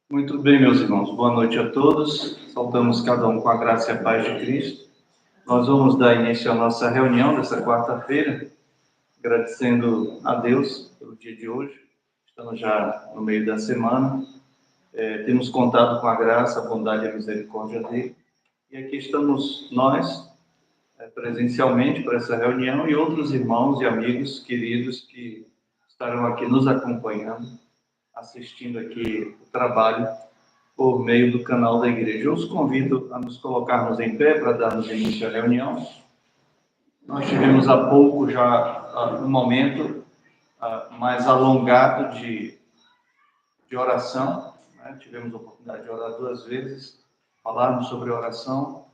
Muito bem, meus irmãos. Boa noite a todos. Saudamos cada um com a graça e a paz de Cristo. Nós vamos dar início à nossa reunião dessa quarta-feira, agradecendo a Deus pelo dia de hoje. Estamos já no meio da semana. Temos contado com a graça, a bondade e a misericórdia dele. E aqui estamos nós, presencialmente, para essa reunião, e outros irmãos e amigos queridos que estarão aqui nos acompanhando, assistindo aqui o trabalho por meio do canal da igreja. Eu os convido a nos colocarmos em pé para darmos início à reunião. Nós tivemos há pouco já um momento mais alongado de oração, né? Tivemos a oportunidade de orar 2 vezes, falarmos sobre oração.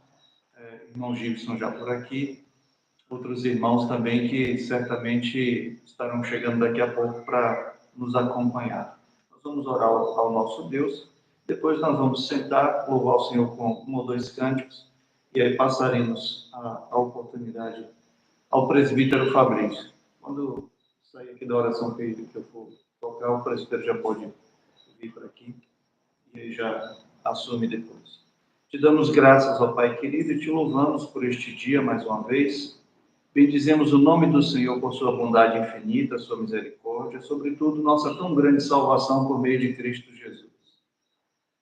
Irmão Gibson já por aqui, outros irmãos também que certamente estarão chegando daqui a pouco para nos acompanhar. Nós vamos orar ao nosso Deus. Depois nós vamos sentar, louvar o Senhor com 1 ou 2 cânticos, e aí passaremos a oportunidade ao presbítero Fabrício. Quando sair aqui da oração que eu for tocar, o presbítero já pode vir para aqui, e ele já assume depois. Te damos graças, ó Pai querido, e te louvamos por este dia mais uma vez. Bendizemos o nome do Senhor por sua bondade infinita, sua misericórdia, sobretudo nossa tão grande salvação por meio de Cristo Jesus.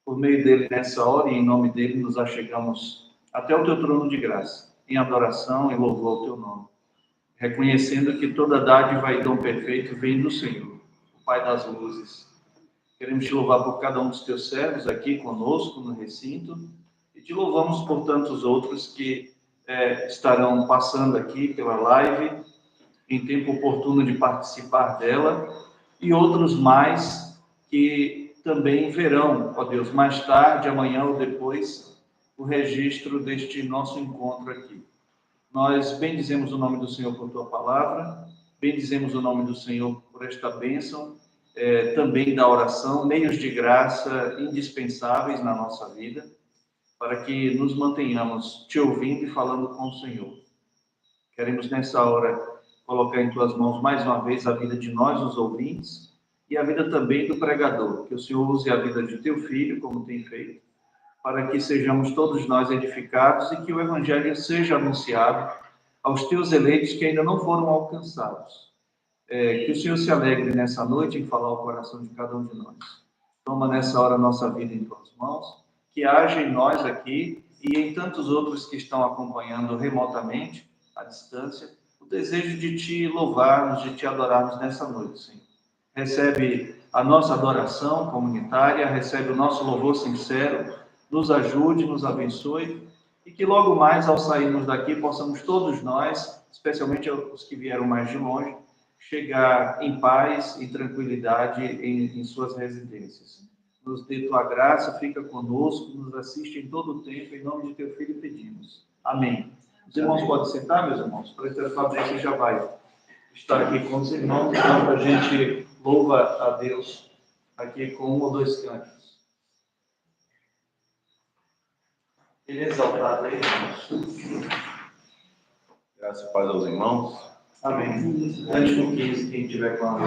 Por meio dele, nessa hora, e em nome dele, nos achegamos até o teu trono de graça, em adoração e louvor ao teu nome, reconhecendo que toda dádiva e dom perfeito vem do Senhor, o Pai das luzes. Queremos te louvar por cada um dos teus servos aqui conosco no recinto, e te louvamos por tantos outros que estarão passando aqui pela live, em tempo oportuno de participar dela, e outros mais que também verão, ó Deus, mais tarde, amanhã ou depois, o registro deste nosso encontro aqui. Nós bendizemos o nome do Senhor por tua palavra, bendizemos o nome do Senhor por esta bênção, também da oração, meios de graça indispensáveis na nossa vida, para que nos mantenhamos te ouvindo e falando com o Senhor. Queremos nessa hora colocar em tuas mãos mais uma vez a vida de nós, os ouvintes, e a vida também do pregador, que o Senhor use a vida de teu filho, como tem feito, para que sejamos todos nós edificados e que o Evangelho seja anunciado aos teus eleitos que ainda não foram alcançados. Que o Senhor se alegre nessa noite em falar ao coração de cada um de nós. Toma nessa hora a nossa vida em tuas mãos, que haja em nós aqui e em tantos outros que estão acompanhando remotamente, à distância, o desejo de te louvarmos, de te adorarmos nessa noite, Senhor. Recebe a nossa adoração comunitária, recebe o nosso louvor sincero, nos ajude, nos abençoe, e que logo mais, ao sairmos daqui, possamos todos nós, especialmente os que vieram mais de longe, chegar em paz e tranquilidade em suas residências. Nos dê tua graça, fica conosco, nos assiste em todo o tempo, em nome de teu Filho pedimos. Amém. Os irmãos podem sentar, meus irmãos? O presbítero Fabrício já vai estar aqui com os irmãos, então a gente louva a Deus aqui com 1 ou 2 cânticos. Ele é exaltado aí, irmãos. Graças e paz aos irmãos. Amém. Antes do 15, quem tiver com a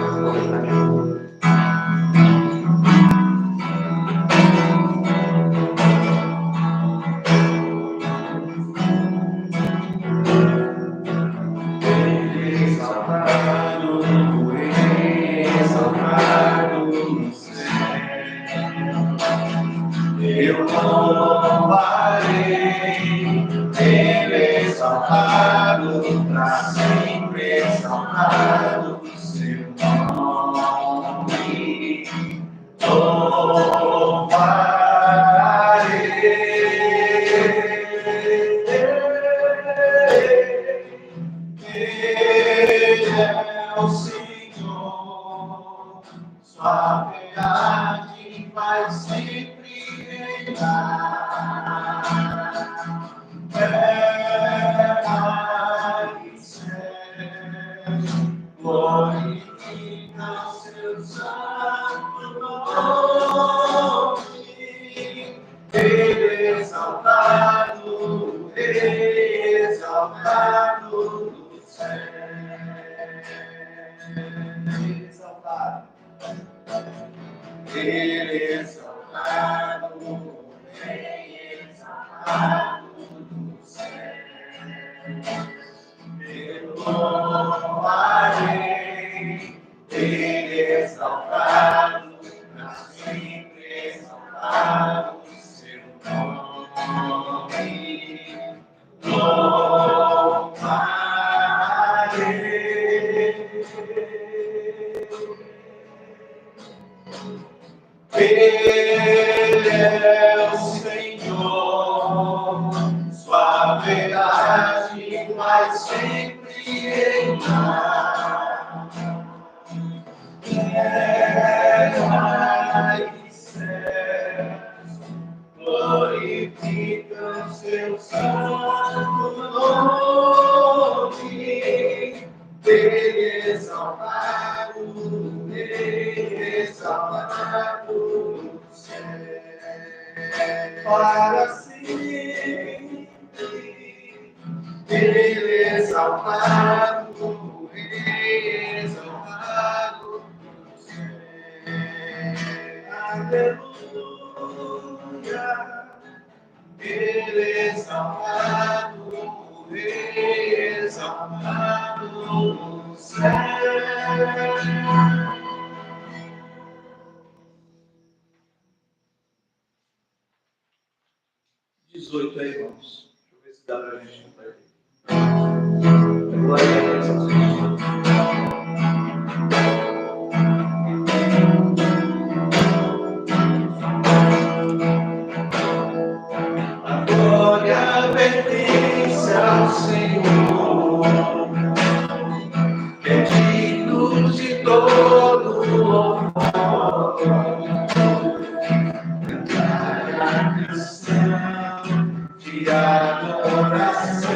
eu louvarei, ele exaltado, para sempre exaltado, seu nome louvarei. Ele é o Senhor, sua verdade vai sempre terra e céu, glorifica o seu santo nome. Ele exaltado do céu, exaltado. Ele exaltado. louvarei, Ele exaltado, pra sempre exaltado seu nome. Ele é o Senhor, sua verdade vai sempre reinar. Terra e céus glorificam seu santo nome. Ele exaltado no céu, para sempre. Ele exaltado no céu. Aleluia. Ele exaltado no céu. 18 aí, irmãos. Deixa eu ver se dá pra gente cantar aqui. Glória a Deus, Senhor. A glória pertence ao Senhor, que é digno de todo louvor. Cantar a canção de adoração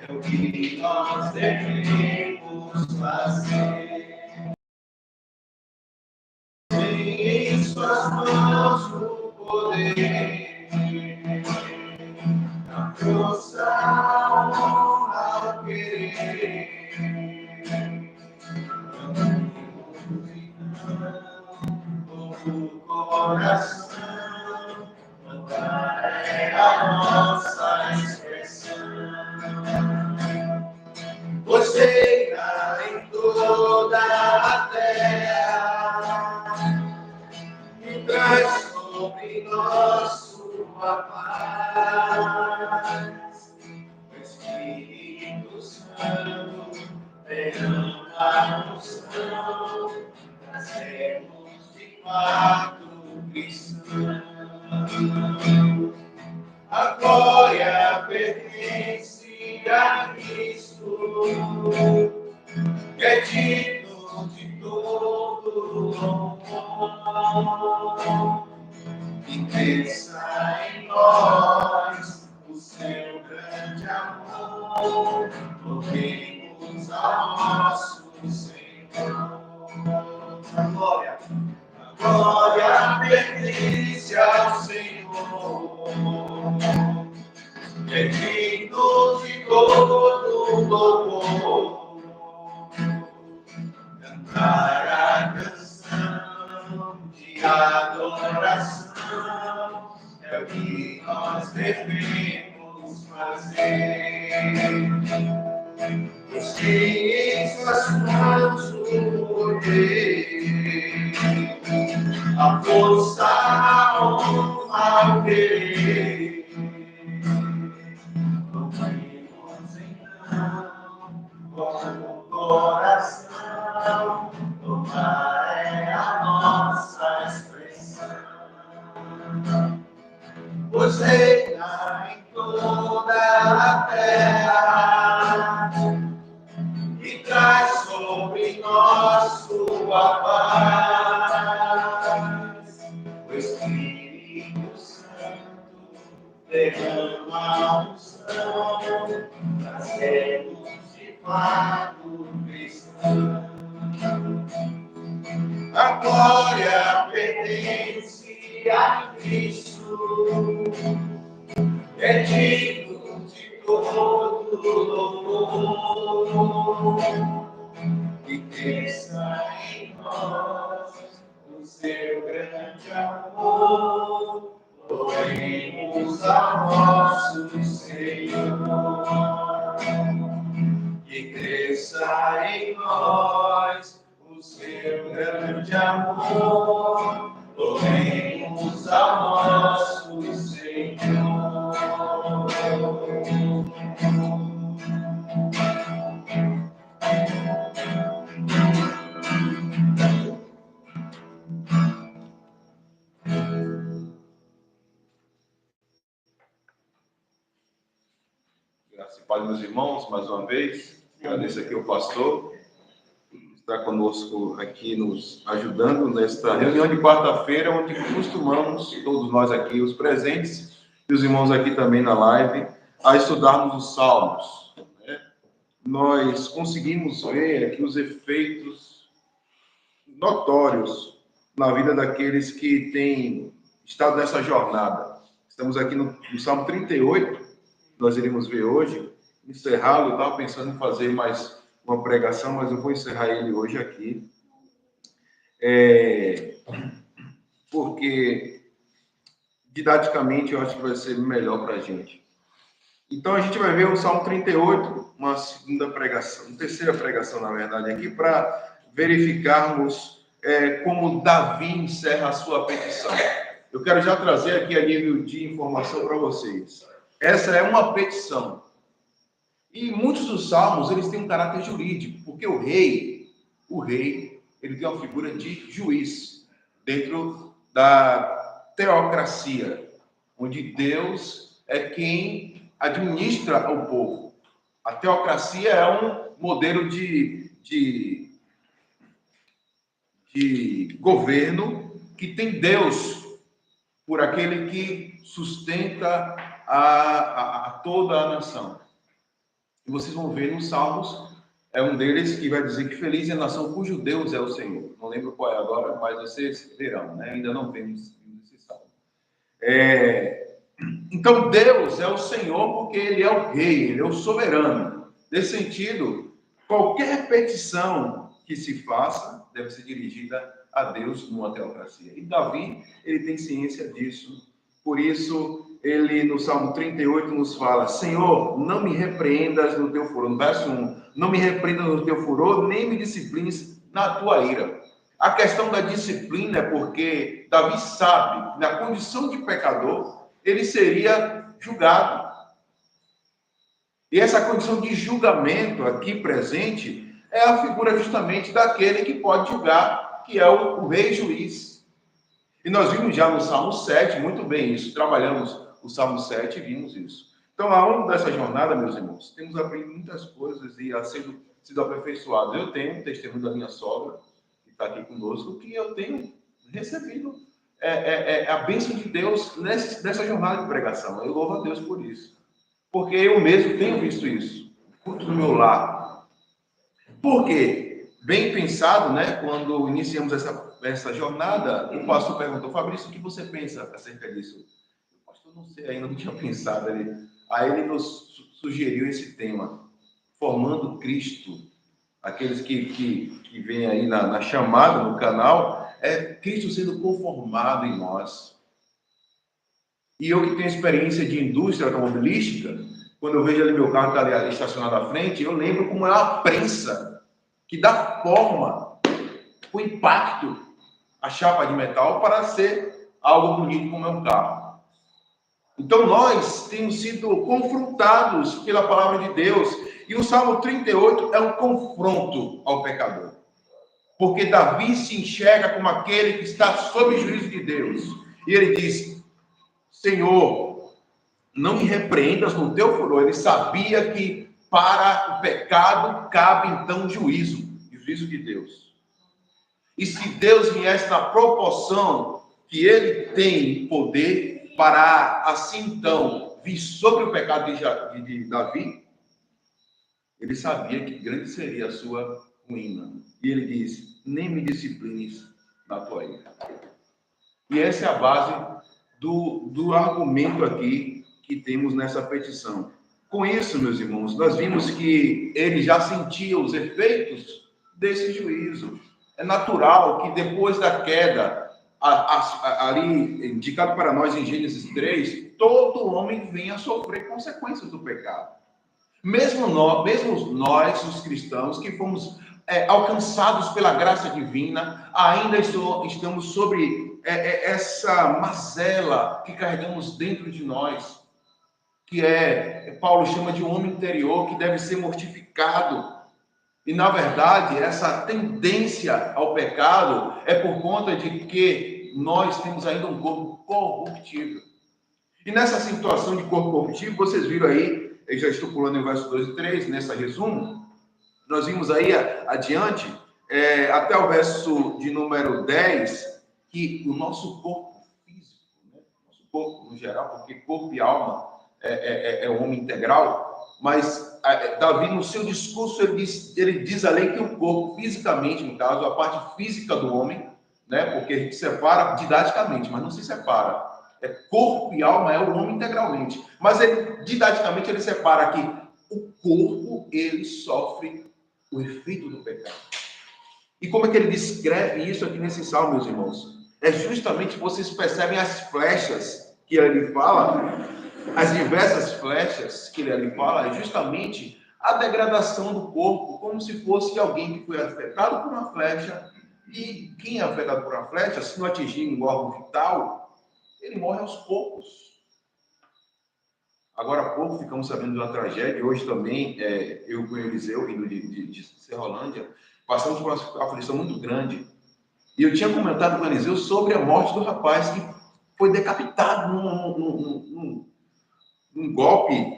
é o que nós devemos fazer. Em suas mãos o poder, a força, a honra, o querer. Com o coração, cantar é a nossa expressão. Pois reina em toda a terra e traz sobre nós sua paz. O Espírito Santo derrama a unção, trazemos de fato cristão. A glória pertence a Cristo, que é digno de todo louvor. E desça em nós o seu grande amor, louvemos ao nosso Senhor. A glória pertence ao Senhor, é digno de todo louvor. Cantar a canção de adoração é o que nós devemos fazer. Pois que em suas mãos o poder, a força, a honra, o querer. Louvemos então com o coração, louvar é a nossa expressão. Pois reina em toda a terra e traz sobre nós sua paz. O Espírito Santo derrama a unção, trazemos de fato cristão. A glória pertence a Cristo, é digno de todo louvor. E desça em nós o seu grande amor, amor, oremos ao nosso Senhor. Que cresça em nós o seu grande amor, oremos ao nosso Senhor. Graças e paz, meus irmãos, mais uma vez. Agradeço aqui ao pastor, que está conosco aqui, nos ajudando nesta reunião de quarta-feira, onde costumamos, todos nós aqui, os presentes, e os irmãos aqui também na live, a estudarmos os Salmos. Nós conseguimos ver aqui os efeitos notórios na vida daqueles que têm estado nessa jornada. Estamos aqui no Salmo 38, nós iremos ver hoje, encerrá-lo. Eu estava pensando em fazer mais uma pregação, mas eu vou encerrar ele hoje aqui, porque didaticamente eu acho que vai ser melhor para a gente. Então a gente vai ver o Salmo 38, uma segunda pregação, uma terceira pregação, na verdade, aqui, para verificarmos como Davi encerra a sua petição. Eu quero já trazer aqui a nível de informação para vocês. Essa é uma petição. E muitos dos salmos, eles têm um caráter jurídico, porque o rei, ele tem uma figura de juiz dentro da teocracia, onde Deus é quem administra o povo. A teocracia é um modelo de governo que tem Deus por aquele que sustenta a toda a nação. E vocês vão ver nos Salmos, é um deles que vai dizer que feliz é a nação cujo Deus é o Senhor. Não lembro qual é agora, mas vocês verão, né? Ainda não vemos esse Salmo. Então, Deus é o Senhor porque Ele é o Rei, Ele é o soberano. Nesse sentido, qualquer petição que se faça deve ser dirigida a Deus numa teocracia. E Davi, ele tem ciência disso. Por isso, ele no Salmo 38 nos fala: Senhor, não me repreendas no teu furor. No verso 1, não me repreendas no teu furor, nem me disciplines na tua ira. A questão da disciplina é porque Davi sabe que na condição de pecador, ele seria julgado. E essa condição de julgamento aqui presente é a figura justamente daquele que pode julgar, que é o rei juiz. E nós vimos já no Salmo 7, muito bem isso, trabalhamos o Salmo 7 e vimos isso. Então, ao longo dessa jornada, meus irmãos, temos aprendido muitas coisas e sido aperfeiçoados. Eu tenho um testemunho da minha sogra, que está aqui conosco, que eu tenho recebido a bênção de Deus nessa jornada de pregação. Eu louvo a Deus por isso. Porque eu mesmo tenho visto isso, culto do meu lar. Por quê? Bem pensado, né? Quando iniciamos essa jornada, o pastor perguntou: Fabrício, o que você pensa acerca disso? O pastor, não sei, ainda não tinha pensado. Aí ele nos sugeriu esse tema, formando Cristo. Aqueles que vêm aí na chamada, no canal, é Cristo sendo conformado em nós. E eu que tenho experiência de indústria automobilística, quando eu vejo ali meu carro que está ali estacionado à frente, eu lembro como é uma prensa que dá forma, o impacto, a chapa de metal para ser algo bonito como é um carro. Então nós temos sido confrontados pela palavra de Deus, e o Salmo 38 é um confronto ao pecador. Porque Davi se enxerga como aquele que está sob o juízo de Deus. E ele diz: Senhor, não me repreendas no teu furor. Ele sabia que para o pecado cabe então juízo de Deus. E se Deus viesse na proporção que ele tem poder para assim então vir sobre o pecado de Davi, ele sabia que grande seria a sua ruína. E ele diz: nem me disciplines na tua ira. E essa é a base do argumento aqui que temos nessa petição. Com isso, meus irmãos, nós vimos que ele já sentia os efeitos desse juízo. É natural que depois da queda, ali indicado para nós em Gênesis 3, todo homem vem a sofrer consequências do pecado. Mesmo nós, os cristãos, que fomos alcançados pela graça divina, ainda estamos sobre essa mazela que carregamos dentro de nós, que Paulo chama de um homem interior que deve ser mortificado. E, na verdade, essa tendência ao pecado é por conta de que nós temos ainda um corpo corruptível. E nessa situação de corpo corruptível, vocês viram aí, eu já estou pulando em verso 2 e 3, nessa resumo, nós vimos aí adiante, até o verso de número 10, que o nosso corpo físico, né? Nosso corpo no geral, porque corpo e alma é um homem integral, mas Davi, no seu discurso, ele diz ali que o corpo, fisicamente, no caso, a parte física do homem, né? Porque a gente separa didaticamente, mas não se separa. Corpo e alma é o homem integralmente. Mas didaticamente ele separa que o corpo, ele sofre o efeito do pecado. E como é que ele descreve isso aqui nesse salmo, meus irmãos? É justamente, vocês percebem as flechas que ele fala, as diversas flechas que ele fala, é justamente a degradação do corpo, como se fosse alguém que foi afetado por uma flecha, e quem é afetado por uma flecha, se não atingir um órgão vital, ele morre aos poucos. Agora há pouco ficamos sabendo de uma tragédia, hoje também, eu com o Eliseu, vindo de Serrolândia, passamos por uma aflição muito grande. E eu tinha comentado com o Eliseu sobre a morte do rapaz que foi decapitado num golpe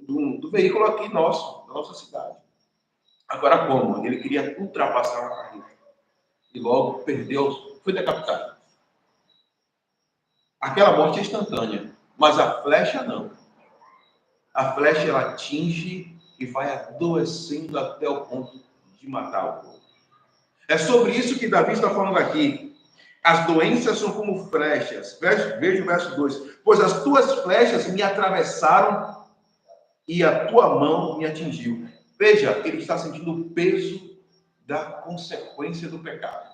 do veículo aqui nosso, da nossa cidade. Agora como? Ele queria ultrapassar uma carreira. E logo perdeu, foi decapitado. Aquela morte é instantânea, mas a flecha não. A flecha ela atinge e vai adoecendo até o ponto de matar o povo. É sobre isso que Davi está falando aqui. As doenças são como flechas. Veja o verso 2. Pois as tuas flechas me atravessaram e a tua mão me atingiu. Veja, ele está sentindo o peso da consequência do pecado.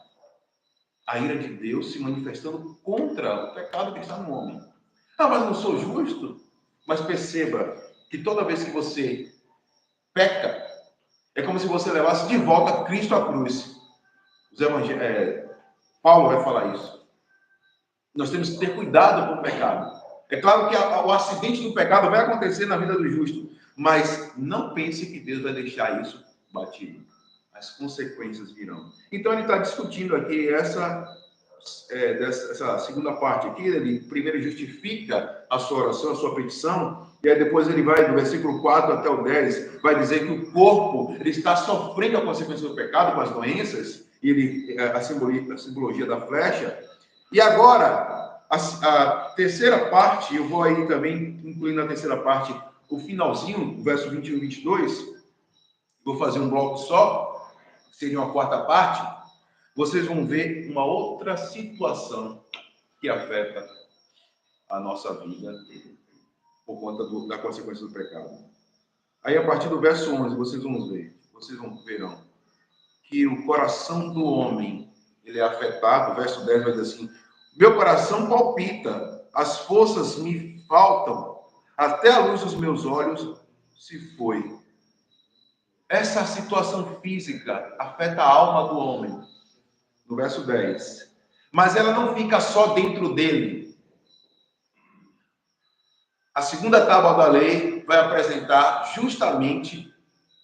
A ira de Deus se manifestando contra o pecado que está no homem. Ah, mas não sou justo? Mas perceba que toda vez que você peca, é como se você levasse de volta Cristo à cruz. Paulo vai falar isso. Nós temos que ter cuidado com o pecado. É claro que o acidente do pecado vai acontecer na vida do justo, mas não pense que Deus vai deixar isso batido. As consequências virão. Então ele está discutindo aqui essa segunda parte aqui. Ele primeiro justifica a sua oração, a sua petição, e aí depois ele vai do versículo 4 até o 10, vai dizer que o corpo ele está sofrendo a consequência do pecado com as doenças, e a simbologia da flecha. E agora, a terceira parte, eu vou aí também incluir na terceira parte o finalzinho, verso 21 e 22, vou fazer um bloco só, seria uma quarta parte. Vocês vão ver uma outra situação que afeta a nossa vida por conta da consequência do pecado. Aí, a partir do verso 11, vocês verão que o coração do homem, ele é afetado. O verso 10 vai dizer assim: meu coração palpita, as forças me faltam, até a luz dos meus olhos se foi. Essa situação física afeta a alma do homem. No verso 10. Mas ela não fica só dentro dele. A segunda tábua da lei vai apresentar justamente,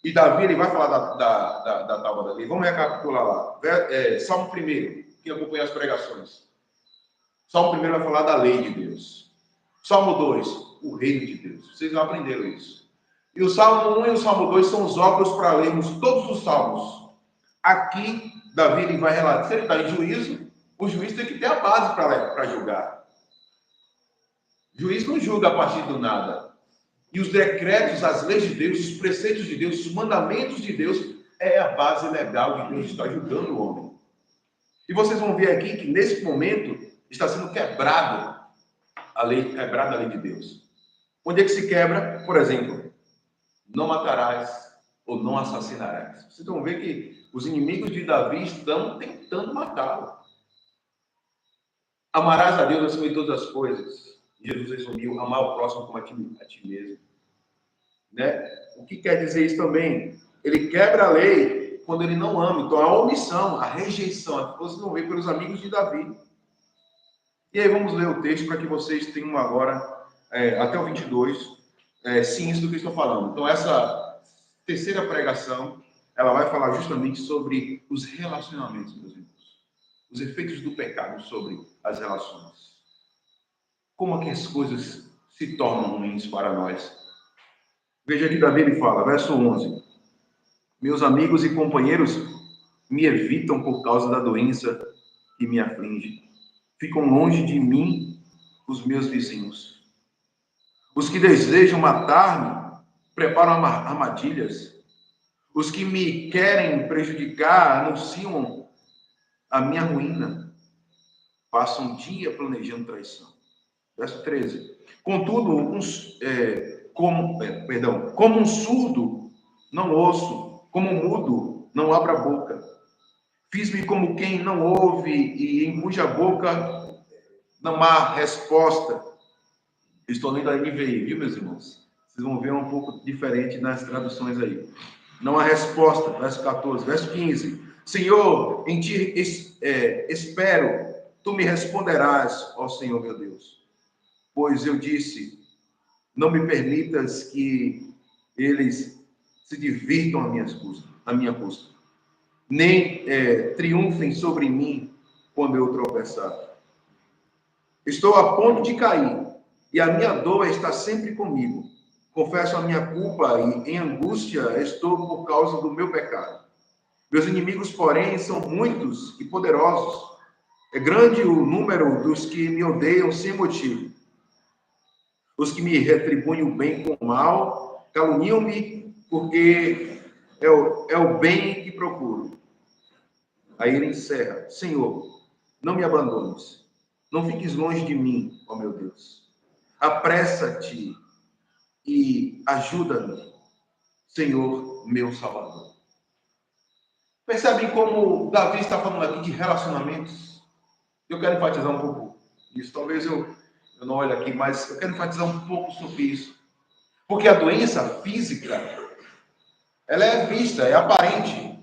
e Davi ele vai falar da tábua da lei. Vamos recapitular lá. Salmo 1, que acompanha as pregações. Salmo 1 vai falar da lei de Deus. Salmo 2, o reino de Deus. Vocês já aprenderam isso. E o Salmo 1 e o Salmo 2 são os óculos para lermos todos os salmos. Aqui, Davi ele vai relatar. Se ele está em juízo, o juiz tem que ter a base para julgar. O juiz não julga a partir do nada. E os decretos, as leis de Deus, os preceitos de Deus, os mandamentos de Deus, é a base legal de Deus está julgando o homem. E vocês vão ver aqui que nesse momento está sendo quebrada a lei de Deus. Onde é que se quebra? Por exemplo, não matarás ou não assassinarás. Vocês vão ver que os inimigos de Davi estão tentando matá-lo. Amarás a Deus acima de todas as coisas. Jesus resumiu, amar o próximo como a ti mesmo. Né? O que quer dizer isso também? Ele quebra a lei quando ele não ama. Então, a omissão, a rejeição, vocês vão ver pelos amigos de Davi. E aí, vamos ler o texto para que vocês tenham agora, até o 22, ciência do que estou falando. Então, essa terceira pregação, ela vai falar justamente sobre os relacionamentos, meus irmãos. Os efeitos do pecado sobre as relações. Como é que as coisas se tornam ruins para nós? Veja que Davi ele fala, verso 11. Meus amigos e companheiros me evitam por causa da doença que me aflige. Ficam longe de mim os meus vizinhos. Os que desejam matar-me preparam armadilhas. Os que me querem prejudicar anunciam a minha ruína. Passam um dia planejando traição. Verso 13. Contudo, como um surdo não ouço, como um mudo não abro a boca. Fiz-me como quem não ouve e em cuja boca não há resposta. Estou lendo a NVI, viu, meus irmãos? Vocês vão ver um pouco diferente nas traduções aí. Não há resposta, verso 14. Verso 15. Senhor, em ti espero, tu me responderás, ó Senhor meu Deus. Pois eu disse, não me permitas que eles se divirtam à minha custa. Nem triunfem sobre mim quando eu tropeçar. Estou a ponto de cair, e a minha dor está sempre comigo. Confesso a minha culpa e em angústia estou por causa do meu pecado. Meus inimigos, porém, são muitos e poderosos. É grande o número dos que me odeiam sem motivo. Os que me retribuem o bem com o mal, caluniam-me porque é o bem que procuro. Aí ele encerra, Senhor, não me abandones, não fiques longe de mim, ó meu Deus. Apressa-te e ajuda-me, Senhor, meu Salvador. Percebem como Davi está falando aqui de relacionamentos? Eu quero enfatizar um pouco isso. Talvez eu não olhe aqui, mas eu quero enfatizar um pouco sobre isso. Porque a doença física, ela é vista, é aparente.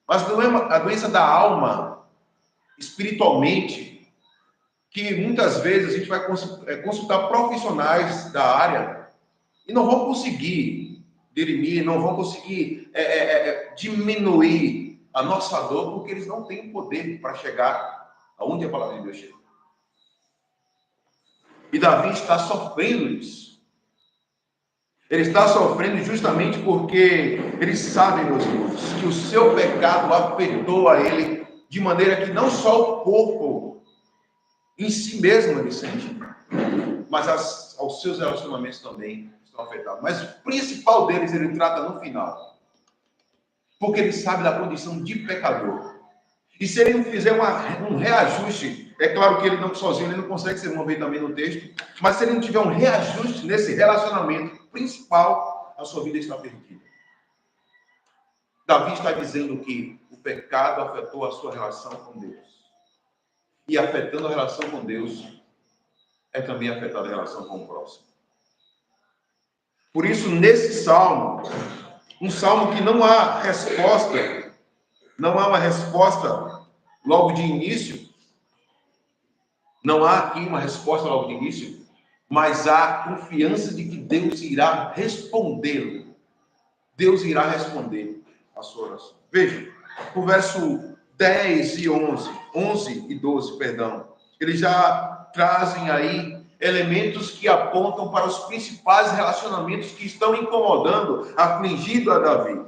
Mas não é a doença da alma, espiritualmente, que muitas vezes a gente vai consultar profissionais da área e não vão conseguir dirimir, não vão conseguir diminuir a nossa dor, porque eles não têm poder para chegar aonde a palavra de Deus chega. E Davi está sofrendo isso. Ele está sofrendo justamente porque ele sabe, meus irmãos, que o seu pecado afetou a ele de maneira que não só o corpo em si mesmo ele sente, mas aos seus relacionamentos também estão afetados. Mas o principal deles ele trata no final. Porque ele sabe da condição de pecador. E se ele não fizer um reajuste, é claro que ele não sozinho, ele não consegue se mover também no texto, mas se ele não tiver um reajuste nesse relacionamento principal, a sua vida está perdida. Davi está dizendo que o pecado afetou a sua relação com Deus. E afetando a relação com Deus, é também afetada a relação com o próximo. Por isso, nesse salmo, um salmo que não há resposta, não há uma resposta logo de início, não há aqui uma resposta logo de início, mas há confiança de que Deus irá respondê-lo. Deus irá responder a sua oração. Veja, o verso 10 e 11 e 12, perdão, eles já trazem aí elementos que apontam para os principais relacionamentos que estão incomodando, afligindo a Davi.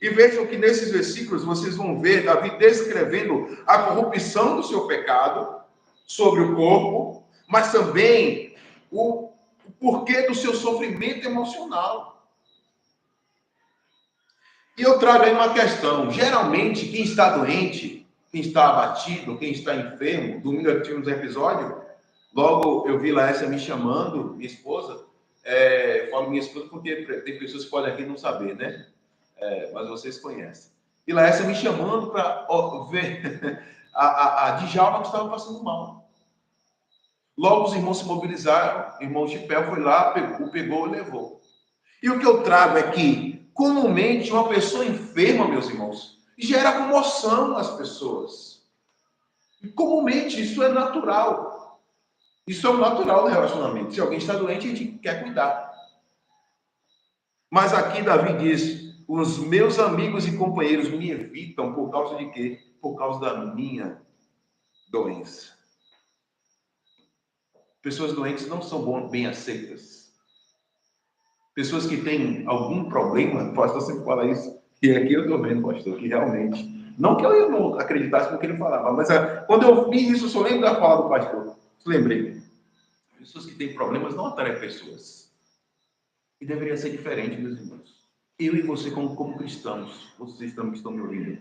E vejam que nesses versículos vocês vão ver Davi descrevendo a corrupção do seu pecado sobre o corpo, mas também o porquê do seu sofrimento emocional. E eu trago aí uma questão. Geralmente, quem está doente, quem está abatido, quem está enfermo, domingo eu tive um episódio, logo eu vi Laércia me chamando, minha esposa, falo minha esposa porque tem pessoas que podem aqui não saber, né? Mas vocês conhecem. E Laércia me chamando para ver a Djalma que estava passando mal. Logo os irmãos se mobilizaram, o irmão Chipel foi lá, pegou e levou. E o que eu trago é que, comumente, uma pessoa enferma, meus irmãos, gera comoção nas pessoas. E, comumente, isso é natural. Isso é o natural do relacionamento. Se alguém está doente, a gente quer cuidar. Mas aqui Davi diz: os meus amigos e companheiros me evitam por causa de quê? Por causa da minha doença. Pessoas doentes não são bem aceitas. Pessoas que têm algum problema, o pastor sempre fala isso, e aqui eu estou vendo, pastor, que realmente, não que eu não acreditasse no que ele falava, mas quando eu vi isso, eu só lembro da fala do pastor. Lembrei. Pessoas que têm problemas não atraem pessoas. E deveria ser diferente, meus irmãos. Eu e você, como cristãos, vocês também estão me ouvindo.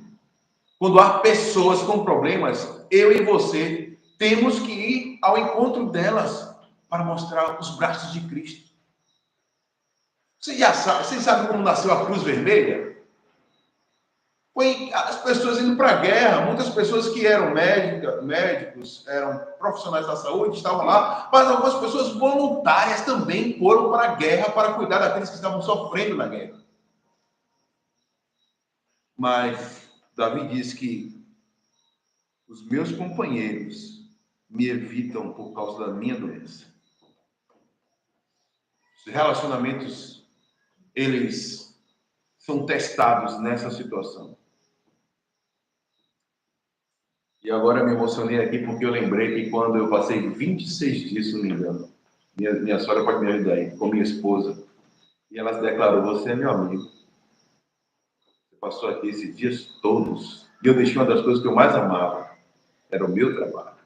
Quando há pessoas com problemas, eu e você temos que ir ao encontro delas para mostrar os braços de Cristo. Vocês sabem como nasceu a Cruz Vermelha? Foi as pessoas indo para a guerra, muitas pessoas que eram médicos, eram profissionais da saúde, estavam lá, mas algumas pessoas voluntárias também foram para a guerra para cuidar daqueles que estavam sofrendo na guerra. Mas Davi diz que os meus companheiros me evitam por causa da minha doença. Os relacionamentos, eles são testados nessa situação. E agora eu me emocionei aqui porque eu lembrei que quando eu passei 26 dias, se não me engano, minha sogra pode me ajudar aí, com minha esposa, e ela se declarou: você é meu amigo. Você passou aqui esses dias todos, e eu deixei uma das coisas que eu mais amava, era o meu trabalho.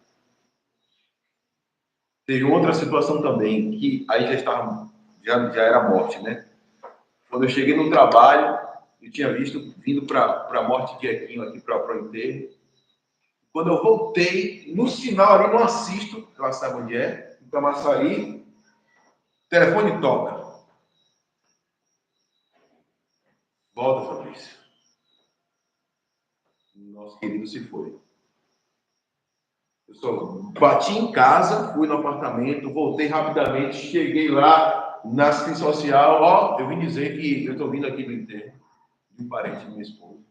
Teve outra situação também, que aí já era a morte, né? Quando eu cheguei no trabalho, eu tinha vindo para a morte de Equinho aqui para o enterro. Quando eu voltei, no sinal ali, não assisto, ela sabe onde é, em Camaçari, o telefone toca. Volta, Fabrício. Nosso querido se foi. Eu só bati em casa, fui no apartamento, voltei rapidamente, cheguei lá na assistência social. Eu vim dizer que eu estou vindo aqui do enterro de um parente de minha esposa.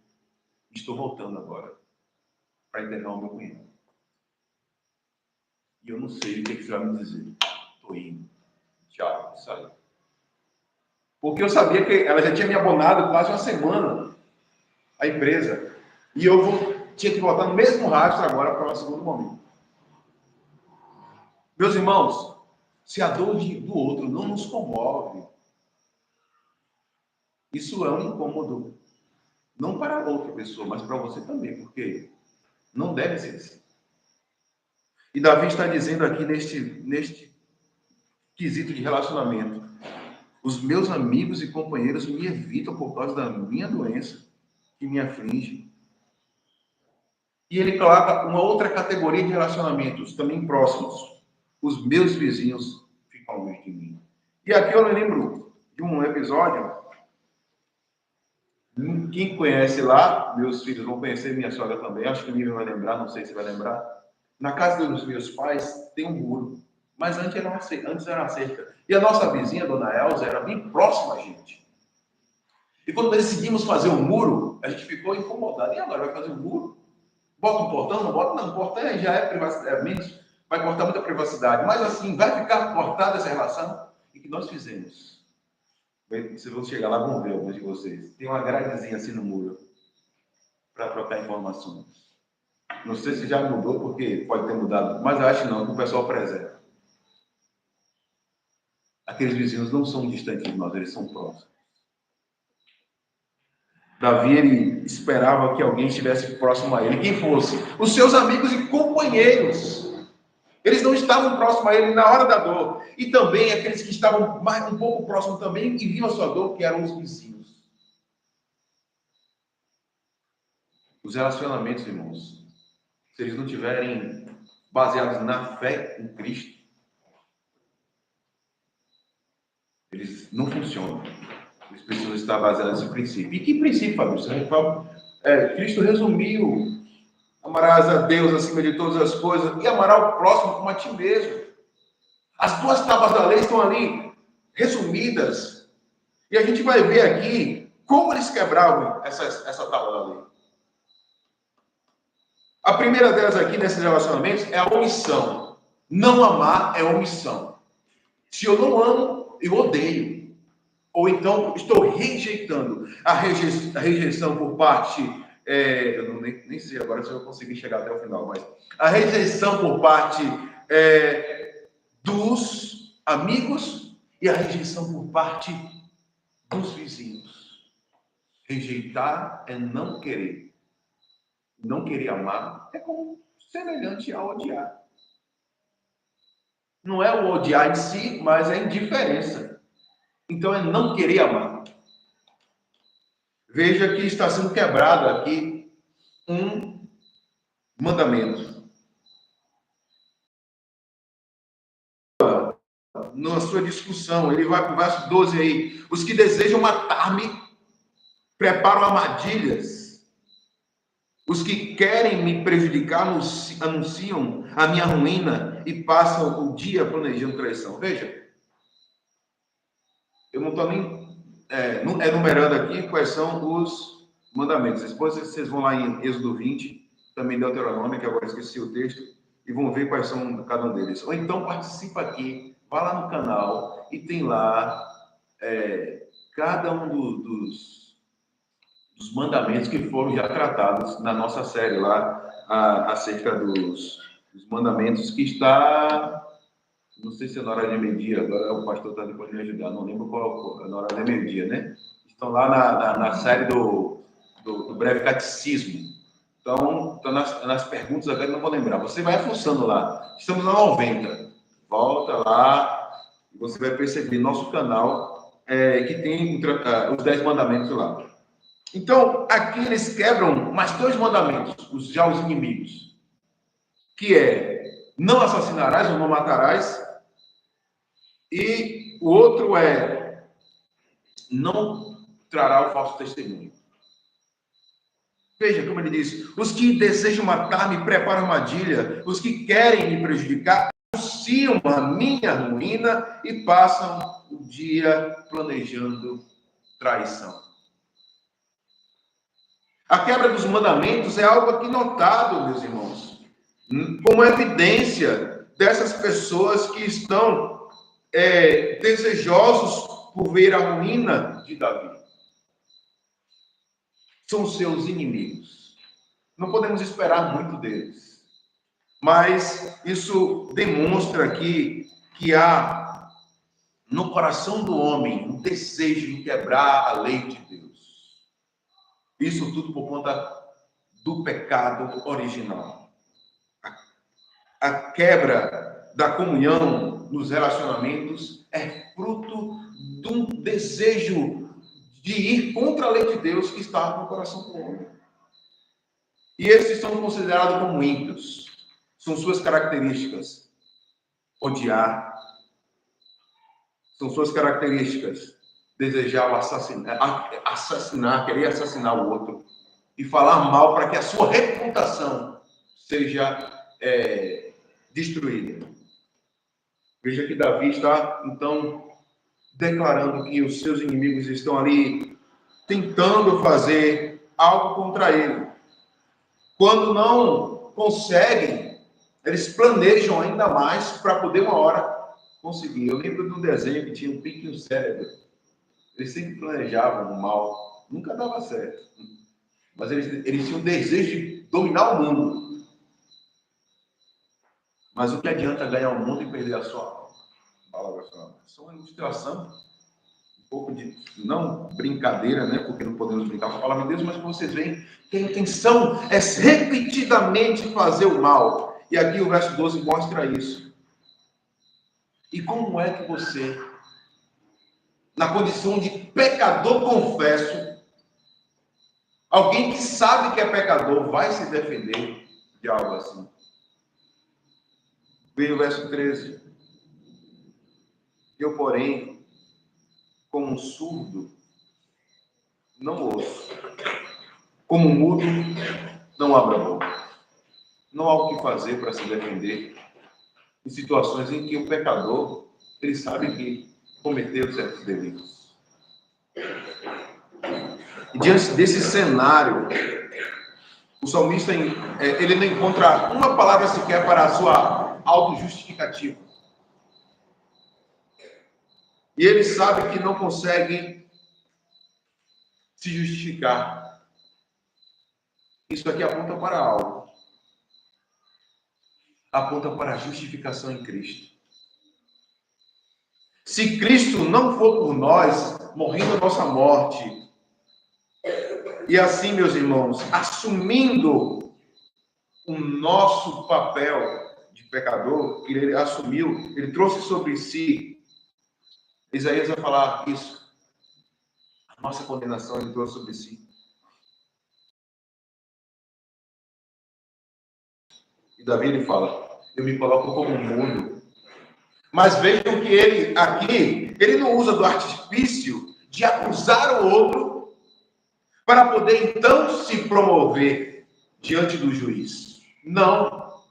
Estou voltando agora para enterrar o meu cunhado. E eu não sei o que você vai me dizer. Estou indo. Tchau, saio. Porque eu sabia que ela já tinha me abonado quase uma semana, a empresa. E eu tinha que voltar no mesmo rádio agora para o segundo momento. Meus irmãos, se a dor do outro não nos comove, isso é um incômodo. Não para outra pessoa, mas para você também. Porque não deve ser assim. E Davi está dizendo aqui neste quesito de relacionamento: os meus amigos e companheiros me evitam por causa da minha doença, que me aflige. E ele coloca uma outra categoria de relacionamentos, também próximos. Os meus vizinhos ficam longe de mim. E aqui eu lembro de um episódio. Quem conhece lá, meus filhos vão conhecer, minha sogra também, acho que o Nível vai lembrar, não sei se vai lembrar. Na casa dos meus pais tem um muro, mas antes era uma cerca. E a nossa vizinha, Dona Elza, era bem próxima a gente. E quando decidimos fazer um muro, a gente ficou incomodado. E agora, vai fazer um muro? Bota um portão? Não bota? Não, o portão já é privacidade, vai cortar muita privacidade. Mas assim, vai ficar cortada essa relação? E o que nós fizemos? Se vocês chegar lá, vão ver alguns de vocês. Tem uma gradezinha assim no muro para trocar informações. Não sei se já mudou, porque pode ter mudado, mas eu acho não, que o pessoal preserva. Aqueles vizinhos não são distantes de nós, eles são próximos. Davi, ele esperava que alguém estivesse próximo a ele, quem fosse. Os seus amigos e companheiros. Eles não estavam próximos a ele na hora da dor. E também aqueles que estavam um pouco próximos também e viam a sua dor, que eram os vizinhos. Os relacionamentos, irmãos, se eles não tiverem baseados na fé em Cristo, eles não funcionam. Eles precisam estar baseados nesse princípio. E que princípio, Fabrício? Cristo resumiu: amarás a Deus acima de todas as coisas e amarás o próximo como a ti mesmo. As 2 tábuas da lei estão ali resumidas. E a gente vai ver aqui como eles quebravam essa tábua da lei. A primeira delas aqui nesses relacionamentos é a omissão. Não amar é omissão. Se eu não amo, eu odeio. Ou então estou rejeitando. A rejeição por parte... eu nem sei agora se eu vou conseguir chegar até o final, mas a rejeição por parte dos amigos e a rejeição por parte dos vizinhos. Rejeitar é não querer. Não querer amar é como semelhante a odiar. Não é o odiar em si, mas é a indiferença. Então é não querer amar. Veja que está sendo quebrado aqui um mandamento. Na sua discussão, ele vai para o verso 12 aí. Os que desejam matar-me preparam armadilhas. Os que querem me prejudicar anunciam a minha ruína e passam o dia planejando traição. Veja, eu não estou nem enumerando aqui quais são os mandamentos. Depois vocês vão lá em Êxodo 20, também Deuteronômio, que agora esqueci o texto, e vão ver quais são cada um deles. Ou então participa aqui, vá lá no canal e tem lá cada um dos mandamentos que foram já tratados na nossa série lá, acerca dos mandamentos, que está, não sei se é na hora de meio-dia, agora o pastor está depois de me ajudar, não lembro qual é na hora de meio-dia, né? Estão lá na série do breve catecismo. Então nas perguntas agora eu não vou lembrar. Você vai fuçando lá. Estamos na 90. Volta lá e você vai perceber nosso canal que tem os 10 mandamentos lá. Então, aqui eles quebram mais 2 mandamentos, os inimigos, que é não assassinarás ou não matarás, e o outro é não trará o falso testemunho. Veja como ele diz: os que desejam matar-me preparam armadilha, os que querem me prejudicar anunciam a minha ruína e passam o dia planejando traição. A quebra dos mandamentos é algo aqui notado, meus irmãos, como evidência dessas pessoas que estão desejosos por ver a ruína de Davi. São seus inimigos. Não podemos esperar muito deles. Mas isso demonstra aqui que há no coração do homem um desejo de quebrar a lei de Deus. Isso tudo por conta do pecado original. A quebra da comunhão nos relacionamentos é fruto de um desejo de ir contra a lei de Deus que está no coração do homem. E esses são considerados como ímpios. São suas características. Odiar. São suas características. Desejar o assassinar, querer assassinar o outro. E falar mal para que a sua reputação seja destruída. Veja que Davi está, então, declarando que os seus inimigos estão ali tentando fazer algo contra ele. Quando não conseguem, eles planejam ainda mais para poder uma hora conseguir. Eu lembro de um desenho que tinha um pique no cérebro. Eles sempre planejavam o mal. Nunca dava certo. Mas eles tinham o desejo de dominar o mundo. Mas o que adianta ganhar o mundo e perder a sua alma? Isso é uma ilustração, um pouco de, não brincadeira, né? Porque não podemos brincar com a palavra de Deus, mas que vocês veem que a intenção é repetidamente fazer o mal. E aqui o verso 12 mostra isso. E como é que você, na condição de pecador confesso, alguém que sabe que é pecador, vai se defender de algo assim? Veio o verso 13. Eu, porém, como um surdo, não ouço. Como um mudo, não abro a boca. Não há o que fazer para se defender em situações em que o pecador, ele sabe que cometeu certos delitos. E diante desse cenário, o salmista, ele não encontra uma palavra sequer para a sua autojustificativa. E ele sabe que não consegue se justificar. Isso aqui aponta para algo. Aponta para a justificação em Cristo. Se Cristo não for por nós, morrendo a nossa morte, e assim, meus irmãos, assumindo o nosso papel de pecador, que ele assumiu, ele trouxe sobre si, Isaías vai falar isso, a nossa condenação ele trouxe sobre si. E Davi ele fala, eu me coloco como mudo. Mas vejam que ele aqui, ele não usa do artifício de acusar o outro para poder então se promover diante do juiz. Não,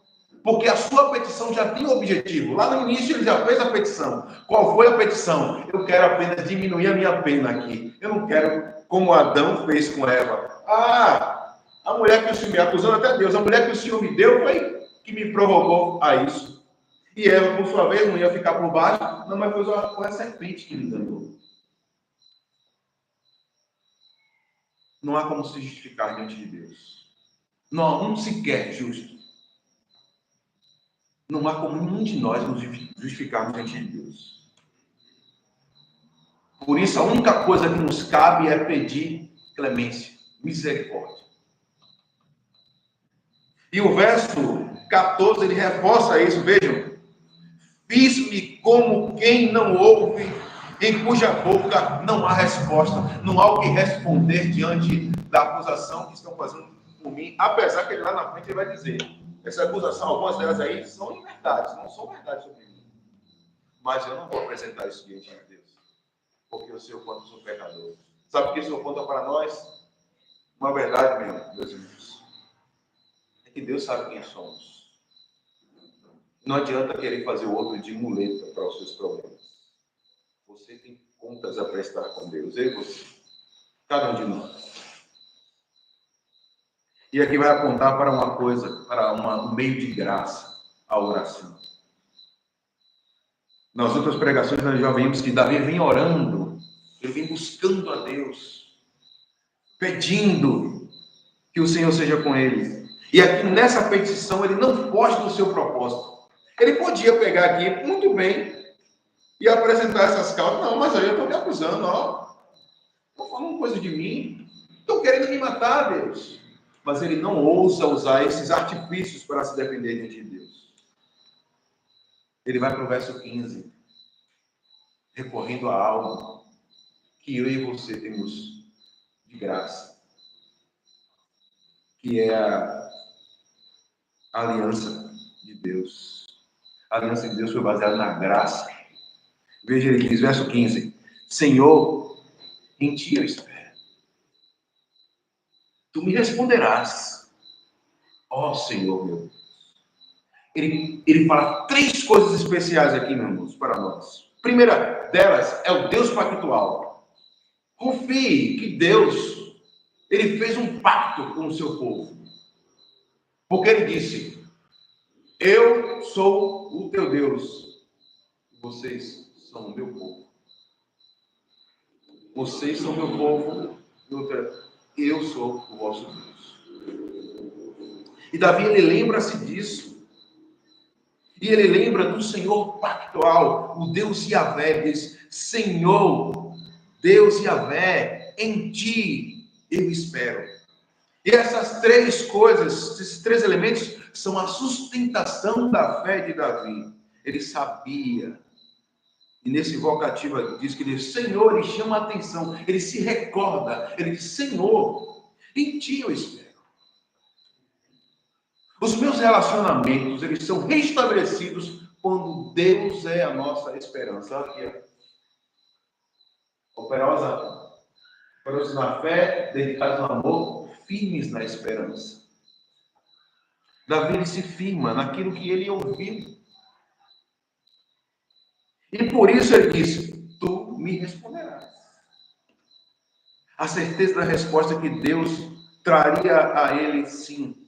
porque a sua petição já tem objetivo. Lá no início ele já fez a petição. Qual foi a petição? Eu quero apenas diminuir a minha pena aqui. Eu não quero como Adão fez com Eva. A mulher que o Senhor me acusando até Deus, a mulher que o Senhor me deu foi que me provocou a isso. E Eva, por sua vez, não ia ficar por baixo, não, mas foi a serpente que me enganou. Não há como se justificar diante de Deus. Não há um sequer justo. Não há como nenhum de nós nos justificarmos diante de Deus. Por isso, a única coisa que nos cabe é pedir clemência, misericórdia. E o verso 14, ele reforça isso, vejam. Fiz-me como quem não ouve, em cuja boca não há resposta, não há o que responder diante da acusação que estão fazendo por mim, apesar que ele lá na frente ele vai dizer, essa acusação, algumas delas aí são inverdades, não são verdades sobre mim. Mas eu não vou apresentar isso diante de Deus, porque o Senhor conta o pecador. Sabe o que o Senhor conta para nós? Uma verdade, meus irmãos, é que Deus sabe quem somos. Não adianta querer fazer o outro de muleta para os seus problemas. Você tem contas a prestar com Deus, eu e você. Cada um de nós. E aqui vai apontar para uma coisa, para um meio de graça, a oração. Nas outras pregações nós já vimos que Davi vem orando, ele vem buscando a Deus, pedindo que o Senhor seja com ele. E aqui nessa petição ele não foge do seu propósito. Ele podia pegar aqui, muito bem, e apresentar essas causas. Não, mas aí eu estou me acusando, ó. Estou falando coisa de mim. Estão querendo me matar, Deus. Mas ele não ousa usar esses artifícios para se defender diante de Deus. Ele vai para o verso 15. Recorrendo a algo que eu e você temos de graça. Que é a aliança de Deus. A aliança de Deus foi baseada na graça. Veja, ele diz, verso 15. Senhor, em ti eu espero. Tu me responderás. Ó Senhor, meu Deus. Ele fala três coisas especiais aqui, meus irmãos, para nós. Primeira delas é o Deus pactual. Confie que Deus, ele fez um pacto com o seu povo. Porque ele disse, eu sou o teu Deus, vocês são o meu povo. Vocês são o meu povo, eu sou o vosso Deus. E Davi, ele lembra-se disso. E ele lembra do Senhor pactual, o Deus Yahvé, diz, Senhor, Deus Yahvé, em ti eu espero. E essas três coisas, esses três elementos, são a sustentação da fé de Davi. Ele sabia. E nesse vocativo diz que ele, Senhor, ele chama a atenção, ele se recorda, ele diz, Senhor, em ti eu espero. Os meus relacionamentos, eles são restabelecidos quando Deus é a nossa esperança. Aqui, operosos na fé, dedicados no amor, firmes na esperança. Davi, ele se firma naquilo que ele ouviu. E por isso ele disse: tu me responderás. A certeza da resposta que Deus traria a ele, sim,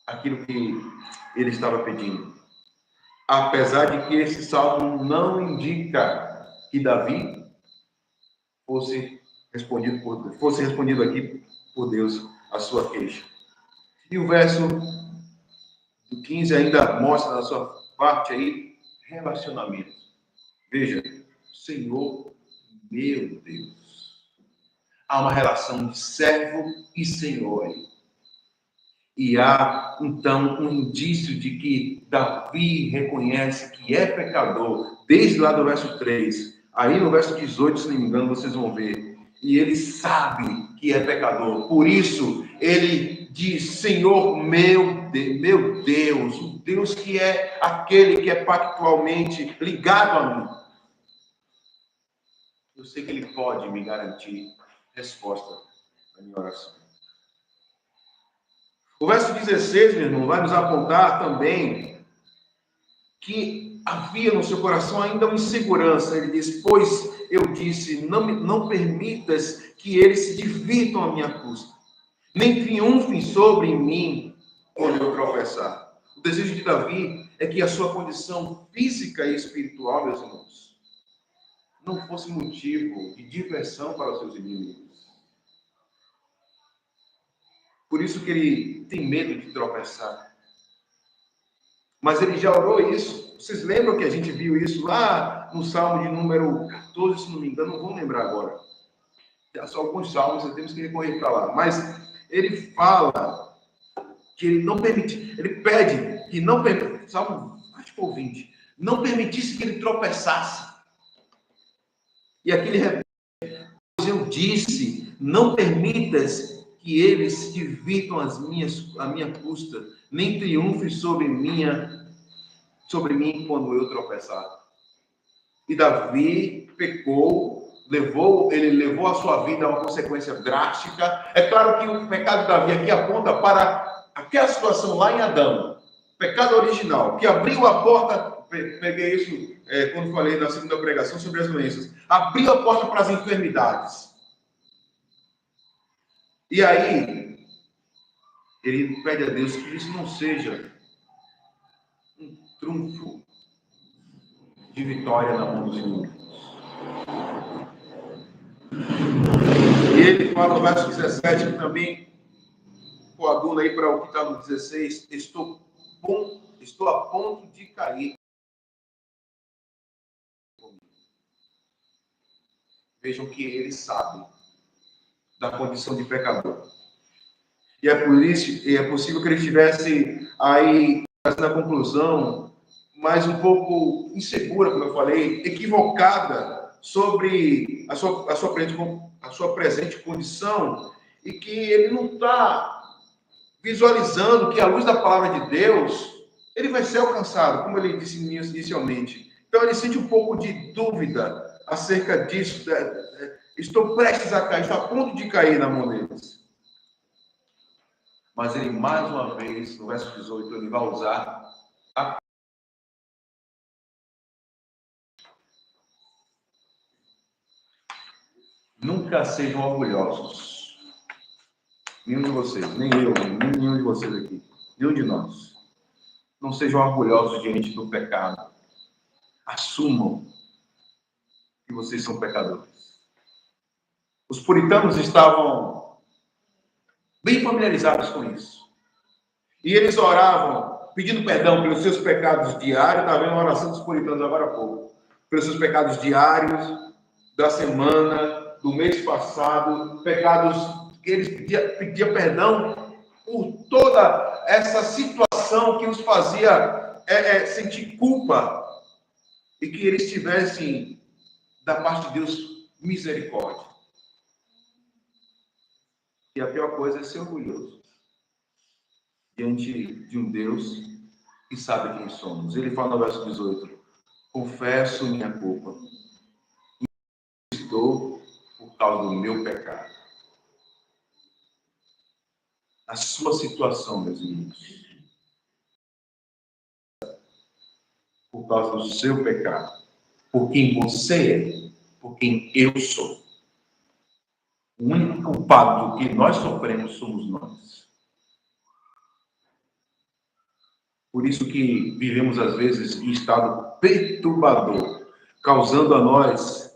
aquilo que ele estava pedindo. Apesar de que esse salmo não indica que Davi fosse respondido aqui por Deus a sua queixa. E o verso do 15 ainda mostra na sua parte aí relacionamento. Veja, Senhor, meu Deus. Há uma relação de servo e senhor aí. E há, então, um indício de que Davi reconhece que é pecador, desde lá do verso 3. Aí no verso 18, se não me engano, vocês vão ver. E ele sabe que é pecador. Por isso, ele diz: Senhor, meu Deus, o Deus que é aquele que é pactualmente ligado a mim. Eu sei que ele pode me garantir resposta à minha oração. O verso 16, meu irmão, vai nos apontar também que havia no seu coração ainda uma insegurança. Ele diz: pois eu disse, não permitas que eles se divirtam à minha custa, nem triunfem sobre mim quando eu tropeçar. O desejo de Davi é que a sua condição física e espiritual, meus irmãos, não fosse motivo de diversão para os seus inimigos. Por isso que ele tem medo de tropeçar. Mas ele já orou isso. Vocês lembram que a gente viu isso lá no Salmo de número 14, se não me engano, não vou lembrar agora. Já só alguns salmos, nós temos que recorrer para lá. Mas ele fala que ele não permite, ele pede que não permitisse, Salmo, acho que foi 20, não permitisse que ele tropeçasse. E aqui ele repete: pois eu disse, não permitas que eles se divirtam à minha custa, nem triunfem sobre mim quando eu tropeçar. E Davi pecou, ele levou a sua vida a uma consequência drástica. É claro que o pecado de Davi aqui aponta para aquela situação lá em Adão, pecado original, que abriu a porta, peguei isso quando falei na segunda pregação sobre as doenças, abriu a porta para as enfermidades. E aí, ele pede a Deus que isso não seja um trunfo de vitória na mão dos inimigos. E ele fala no verso 17, que também coaduna aí para o que está no 16, estou a ponto de cair. Vejam que ele sabe da condição de pecador. E é por isso, e é possível que ele estivesse aí na conclusão, mas um pouco insegura, como eu falei, equivocada sobre a sua presente condição, e que ele não está visualizando que, à luz da palavra de Deus, ele vai ser alcançado, como ele disse inicialmente. Então, ele sente um pouco de dúvida acerca disso. Estou prestes a cair, estou a ponto de cair na mão deles. Mas ele, mais uma vez, no verso 18, ele vai usar a... Nunca sejam orgulhosos. Nenhum de vocês, nem eu, nenhum de vocês aqui, nenhum de nós. Não sejam orgulhosos diante do pecado. Assumam que vocês são pecadores. Os puritanos estavam bem familiarizados com isso. E eles oravam pedindo perdão pelos seus pecados diários. Está vendo a oração dos puritanos agora há pouco. Pelos seus pecados diários, da semana, do mês passado, pecados que eles pediam perdão por toda essa situação que os fazia sentir culpa, e que eles tivessem da parte de Deus misericórdia. E a pior coisa é ser orgulhoso diante de um Deus que sabe quem somos. Ele fala no verso 18: confesso minha culpa, estou por causa do meu pecado. A sua situação, meus irmãos, por causa do seu pecado. Por quem você é, por quem eu sou. O único culpado do que nós sofremos somos nós. Por isso que vivemos, às vezes, em estado perturbador, causando a nós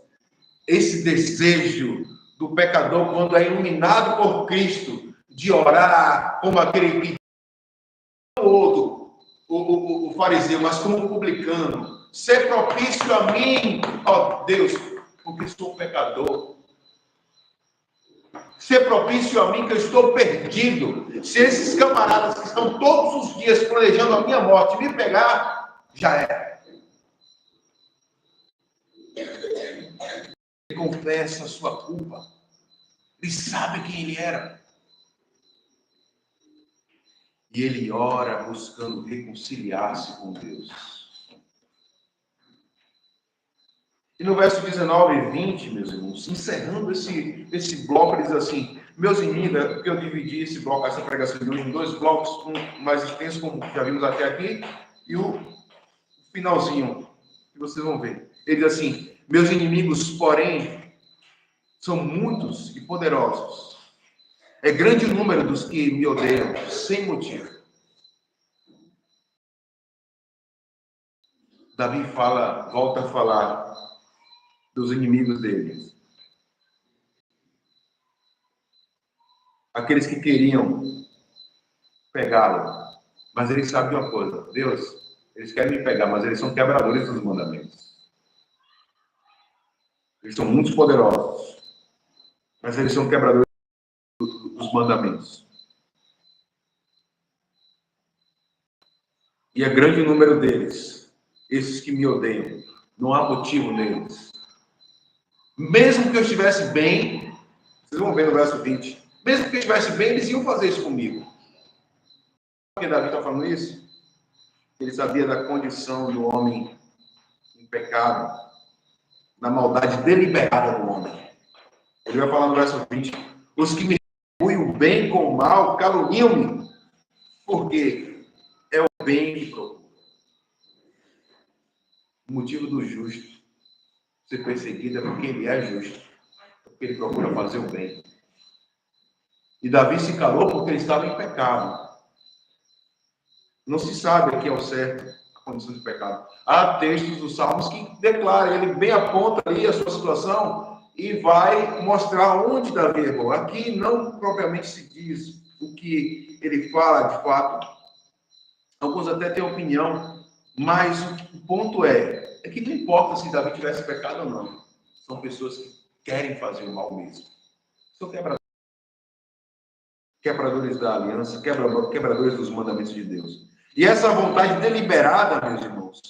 esse desejo do pecador, quando é iluminado por Cristo, de orar como aquele que outro, o fariseu, mas como publicano. Ser propício a mim, ó Deus, porque sou pecador. Ser propício a mim, que eu estou perdido. Se esses camaradas que estão todos os dias planejando a minha morte me pegar, já é. Ele confessa a sua culpa. Ele sabe quem ele era. E ele ora buscando reconciliar-se com Deus. E no verso 19 e 20, meus irmãos, encerrando esse bloco, ele diz assim: meus inimigos, porque eu dividi esse bloco, essa pregação de hoje, em dois blocos, um mais extenso, como já vimos até aqui, e o finalzinho, que vocês vão ver. Ele diz assim: meus inimigos, porém, são muitos e poderosos. É grande o número dos que me odeiam, sem motivo. Davi volta a falar dos inimigos dele. Aqueles que queriam pegá-lo. Mas ele sabe de uma coisa: Deus, eles querem me pegar, mas eles são quebradores dos mandamentos. Eles são muito poderosos, mas eles são quebradores dos mandamentos. E é grande o número deles, esses que me odeiam. Não há motivo neles. Mesmo que eu estivesse bem, vocês vão ver no verso 20, mesmo que eu estivesse bem, eles iam fazer isso comigo. Por que Davi está falando isso? Ele sabia da condição do homem em pecado, da maldade deliberada do homem. Ele vai falar no verso 20: os que me retribuem o bem com o mal caluniam-me, porque é o bem que procuro. O motivo do justo ser perseguido é porque ele é justo, porque ele procura fazer o bem. E Davi se calou porque ele estava em pecado. Não se sabe aqui ao certo a condição de pecado. Há textos dos Salmos que declaram, ele bem aponta ali a sua situação e vai mostrar onde Davi errou. Aqui não propriamente se diz o que ele fala de fato. Alguns até têm opinião, mas o ponto é que não importa se Davi tivesse pecado ou não. São pessoas que querem fazer o mal mesmo. São quebradores da aliança, quebradores dos mandamentos de Deus. E essa vontade deliberada, meus irmãos,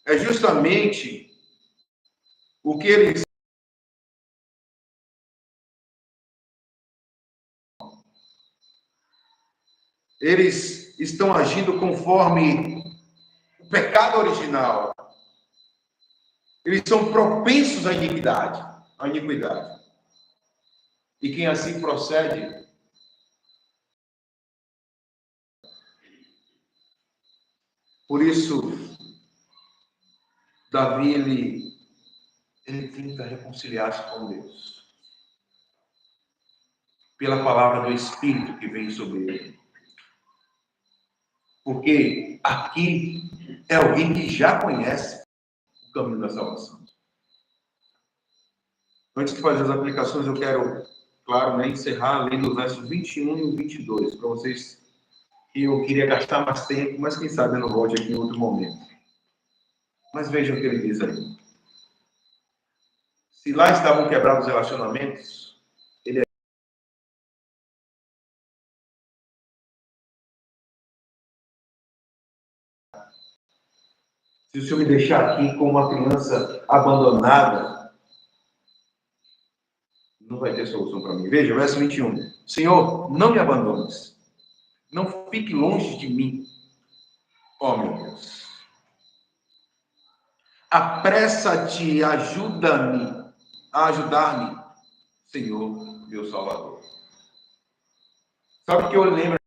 é justamente o que eles estão agindo conforme o pecado original. Eles são propensos à iniquidade. E quem assim procede por isso, Davi, ele tenta reconciliar-se com Deus. Pela palavra do Espírito que vem sobre ele. Porque aqui é alguém que já conhece o caminho da salvação. Antes de fazer as aplicações, eu quero, claro, encerrar lendo o verso 21 e o 22, para vocês, que eu queria gastar mais tempo, mas quem sabe eu não volte aqui em outro momento. Mas vejam o que ele diz aí. Se lá estavam quebrados os relacionamentos, se o Senhor me deixar aqui com uma criança abandonada, não vai ter solução para mim. Veja, verso 21. Senhor, não me abandones. Não fique longe de mim. Ó, meu Deus. Apressa-te, ajuda-me a ajudar-me, Senhor, meu Salvador. Sabe o que eu lembro?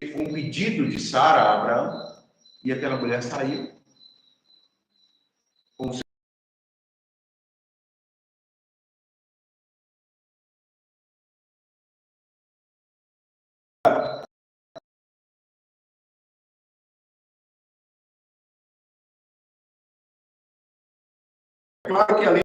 foi um pedido de Sara a Abraão, e aquela mulher saiu com o seu... Claro que ali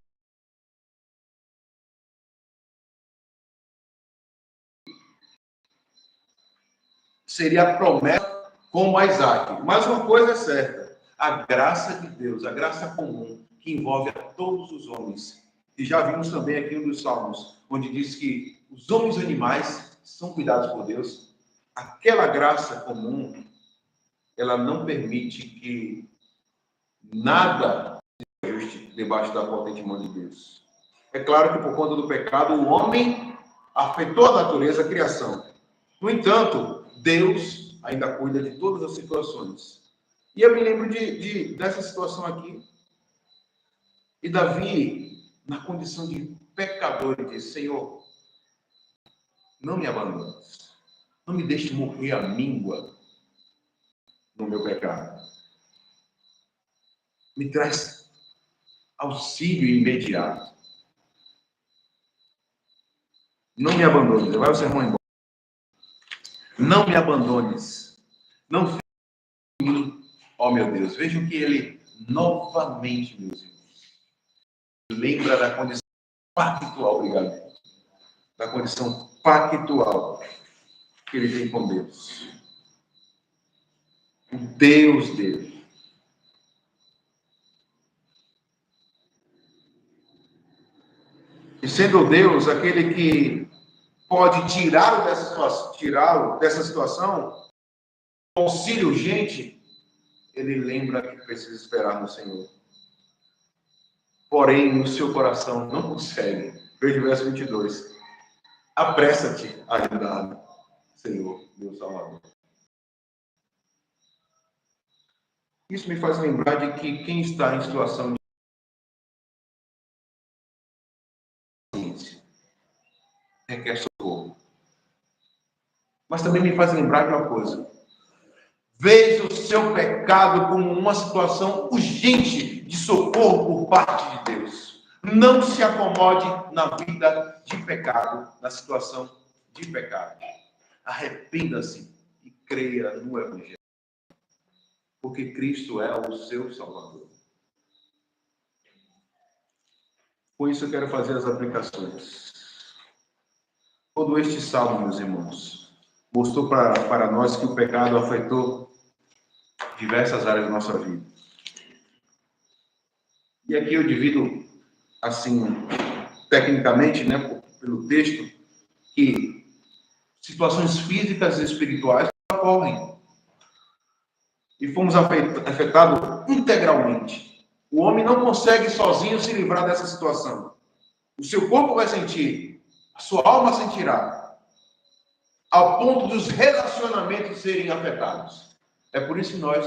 seria a promessa como a Isaac. Mas uma coisa é certa, a graça de Deus, a graça comum, que envolve a todos os homens. E já vimos também aqui um dos Salmos, onde diz que os homens e animais são cuidados por Deus. Aquela graça comum, ela não permite que nada se ajuste debaixo da potente mão de Deus. É claro que por conta do pecado, o homem afetou a natureza, a criação. No entanto, Deus ainda cuida de todas as situações. E eu me lembro dessa situação aqui. E Davi, na condição de pecador, ele disse: Senhor, não me abandones. Não me deixe morrer à míngua no meu pecado. Me traz auxílio imediato. Não me abandones. Vai o sermão embora. Não me abandones. Não fique em mim, ó meu Deus. Vejam que ele novamente, meus irmãos, lembra da condição pactual, obrigado, da condição pactual que ele tem com Deus. O Deus dele. E sendo Deus aquele que pode tirá-lo dessa situação, auxílio urgente, ele lembra que precisa esperar no Senhor. Porém, o seu coração não consegue. Veja o verso 22. Apressa-te a ajudar-me, Senhor, meu Salvador. Isso me faz lembrar de que quem está em situação de requer socorro. Mas também me faz lembrar de uma coisa. Veja o seu pecado como uma situação urgente de socorro por parte de Deus. Não se acomode na vida de pecado, na situação de pecado. Arrependa-se e creia no Evangelho. Porque Cristo é o seu Salvador. Com isso eu quero fazer as aplicações. Todo este salmo, meus irmãos, mostrou para nós que o pecado afetou diversas áreas da nossa vida. E aqui eu divido, assim, tecnicamente, né, pelo texto, que situações físicas e espirituais ocorrem. E fomos afetados integralmente. O homem não consegue sozinho se livrar dessa situação. O seu corpo vai sentir, a sua alma sentirá, ao ponto dos relacionamentos serem afetados. É por isso que nós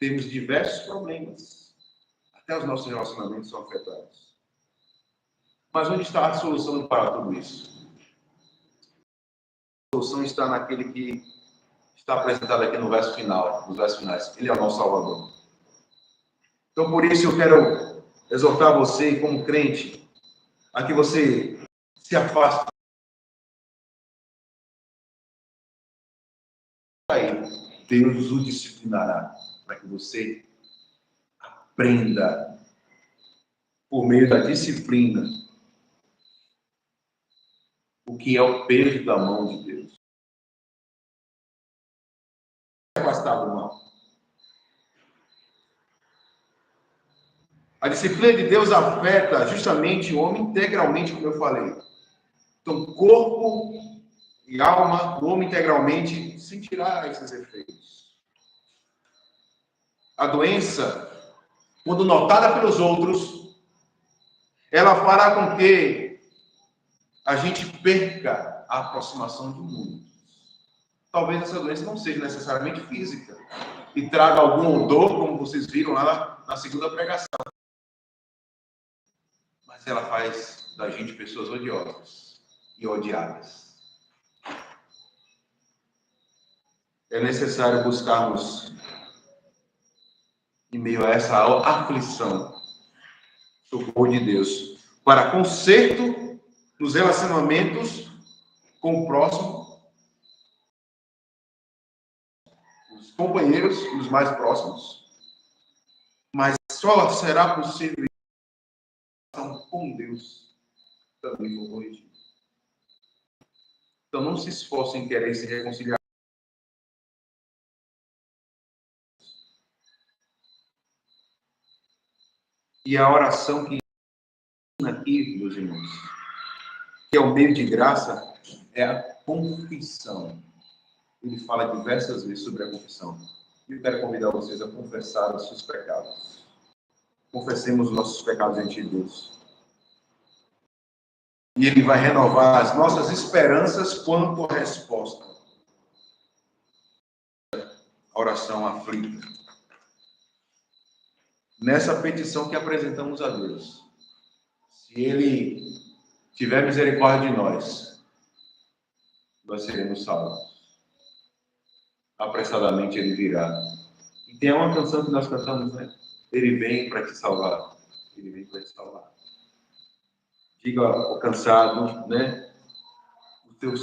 temos diversos problemas. Até os nossos relacionamentos são afetados. Mas onde está a solução para tudo isso? A solução está naquele que está apresentado aqui no verso final, nos versos finais. Ele é o nosso Salvador. Então, por isso, eu quero exortar você, como crente, a que você se afaste. Aí, Deus o disciplinará para que você aprenda, por meio da disciplina, o que é o peso da mão de Deus. Afastar do mal. A disciplina de Deus afeta justamente o homem integralmente, como eu falei. Então, corpo e alma do homem integralmente sentirá esses efeitos. A doença, quando notada pelos outros, ela fará com que a gente perca a aproximação do mundo. Talvez essa doença não seja necessariamente física e traga algum odor, como vocês viram lá na segunda pregação. Mas ela faz da gente pessoas odiosas e odiadas. é necessário buscarmos, em meio a essa aflição, socorro de Deus, para conserto nos relacionamentos com o próximo, os companheiros, os mais próximos, mas só será possível com Deus também for corrigido. Então não se esforce em querer se reconciliar. E a oração que aqui, meus irmãos, que é o meio de graça, é a confissão. Ele fala diversas vezes sobre a confissão. E eu quero convidar vocês a confessar os seus pecados. Confessemos os nossos pecados diante de Deus. E Ele vai renovar as nossas esperanças quanto à resposta. A oração aflita. Nessa petição que apresentamos a Deus. Se Ele tiver misericórdia de nós seremos salvos. Apressadamente Ele virá. E tem uma canção que nós cantamos, né? Ele vem para te salvar. Ele vem para te salvar. Diga ao cansado, né? O teu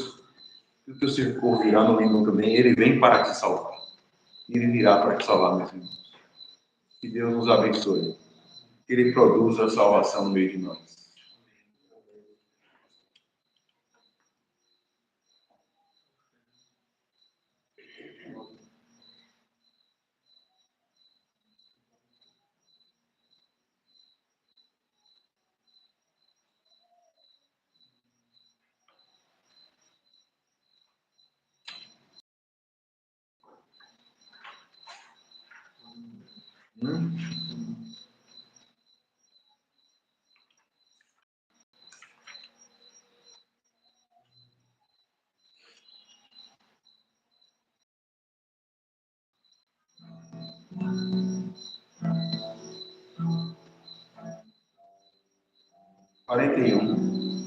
socorro virá no limbo também. Ele vem para te salvar. Ele virá para te salvar, meus irmãos. Que Deus nos abençoe. Que Ele produza a salvação no meio de nós. Quarenta e um.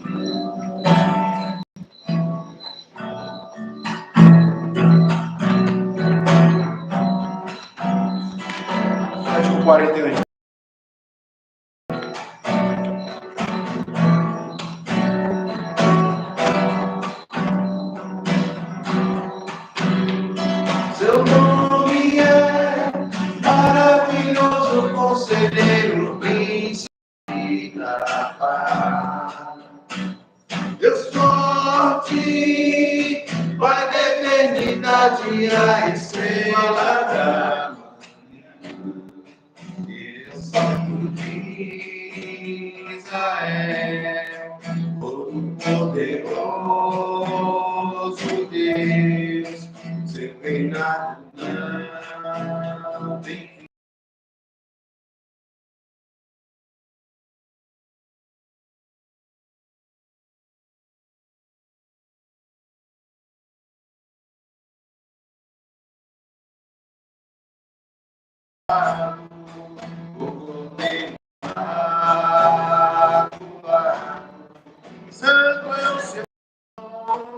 Acho que o 48. Seu nome é maravilhoso, conselheiro, príncipe da paz. Deus forte, Pai da eternidade, a estrela da manhã. Deus Santo de Israel, todo-poderoso Deus, seu reinado não tem fim. Santo é o seu nome,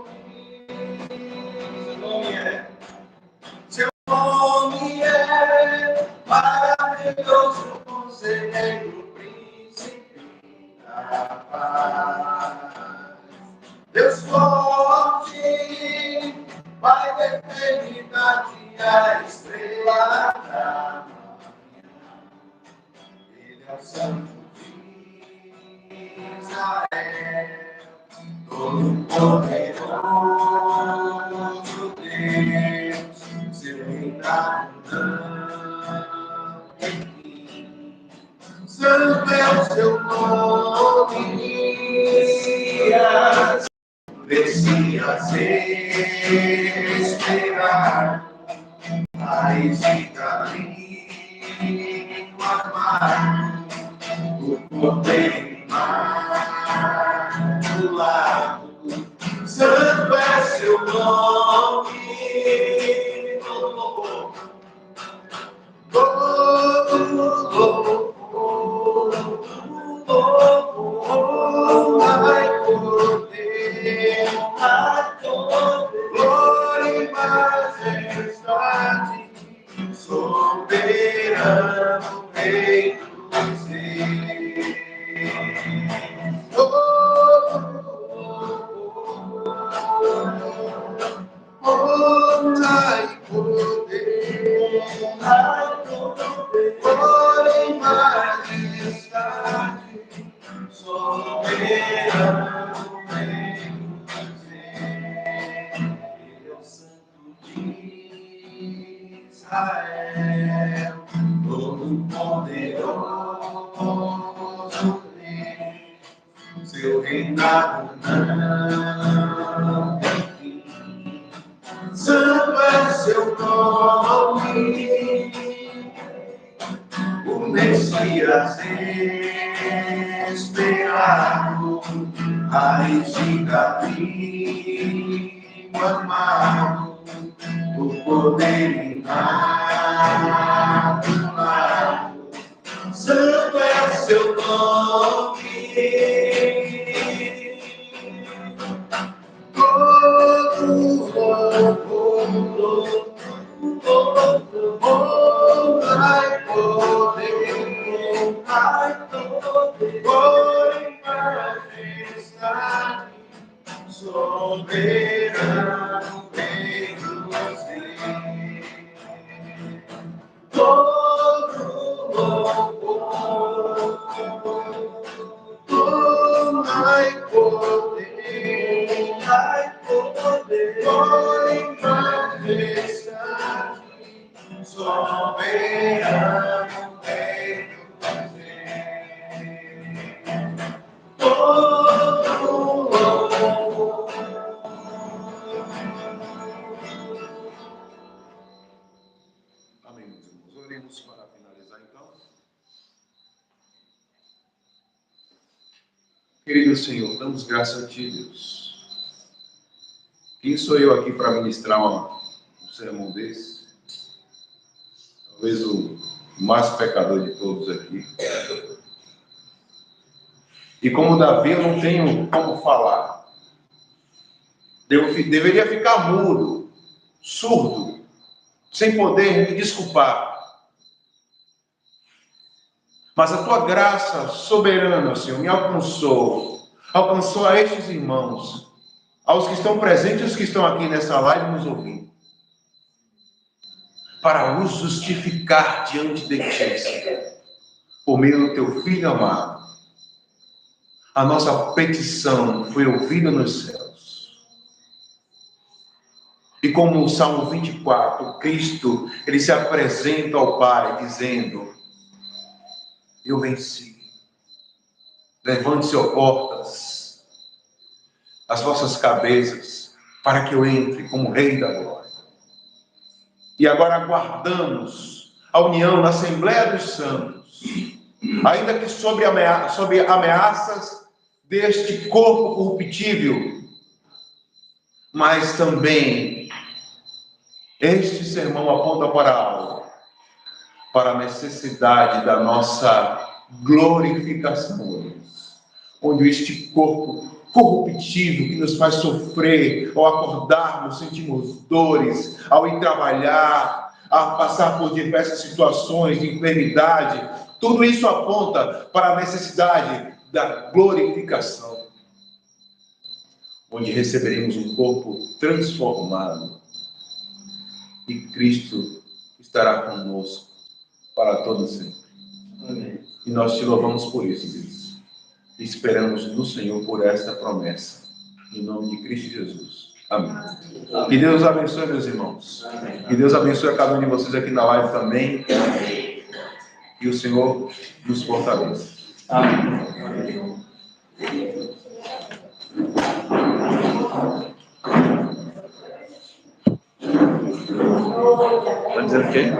seu nome é maravilhoso, conselheiro, príncipe da paz. Deus forte, Pai da eternidade, a estrela da manhã. Ele é o Santo de Israel, todo-poderoso Deus, seu reinado não tem fim. Santo é o seu nome, Messias, Messias esperar, raiz de caminho armado, o cordeiro imaculado. Santo é seu nome, glória e majestade. soberano Rei dos Reis. Ai, poder, glória e majestade, soberano Rei dos Reis. Ele é o Santo de Israel, todo-poderoso Rei. Seu reinado não tem fim. Santo é seu nome, o Messias esperado, raiz de Davi, o amado, o poder imaculado. Santo é seu nome. Ai, poder, glória e majestade, soberano Rei dos Reis. Todo louvor, ai, poder, glória e majestade, soberano Rei dos Reis. Todo louvor. Amém, meus irmãos. Oremos para finalizar, então. Querido Senhor, damos graças a Ti, Deus. Quem sou eu aqui para ministrar um sermão desse? Talvez o mais pecador de todos aqui. E como Davi, eu não tenho como falar. Deveria ficar mudo, surdo, sem poder me desculpar. Mas a Tua graça soberana, Senhor, me alcançou a estes irmãos, aos que estão presentes e os que estão aqui nessa live nos ouvindo, para nos justificar diante de Ti, Senhor, por meio do Teu Filho amado. A nossa petição foi ouvida nos céus. E como o Salmo 24, Cristo, ele se apresenta ao Pai dizendo: eu venci. Levante-se, ó portas, as vossas cabeças, para que eu entre como Rei da Glória. E agora aguardamos a união na Assembleia dos Santos, ainda que sob ameaças deste corpo corruptível, mas também este sermão aponta para algo, para a necessidade da nossa glorificação, onde este corpo corruptível que nos faz sofrer, ao acordarmos sentimos dores, ao ir trabalhar, a passar por diversas situações de enfermidade, tudo isso aponta para a necessidade da glorificação, onde receberemos um corpo transformado e Cristo estará conosco para todo sempre. Amém. E nós te louvamos por isso, Deus. E esperamos no Senhor por esta promessa. Em nome de Cristo Jesus. Amém. Que Deus abençoe, meus irmãos. Amém. Que Deus abençoe a cada um de vocês aqui na live também. Amém. Que o Senhor nos fortaleça. Amém. Vai dizer o quê?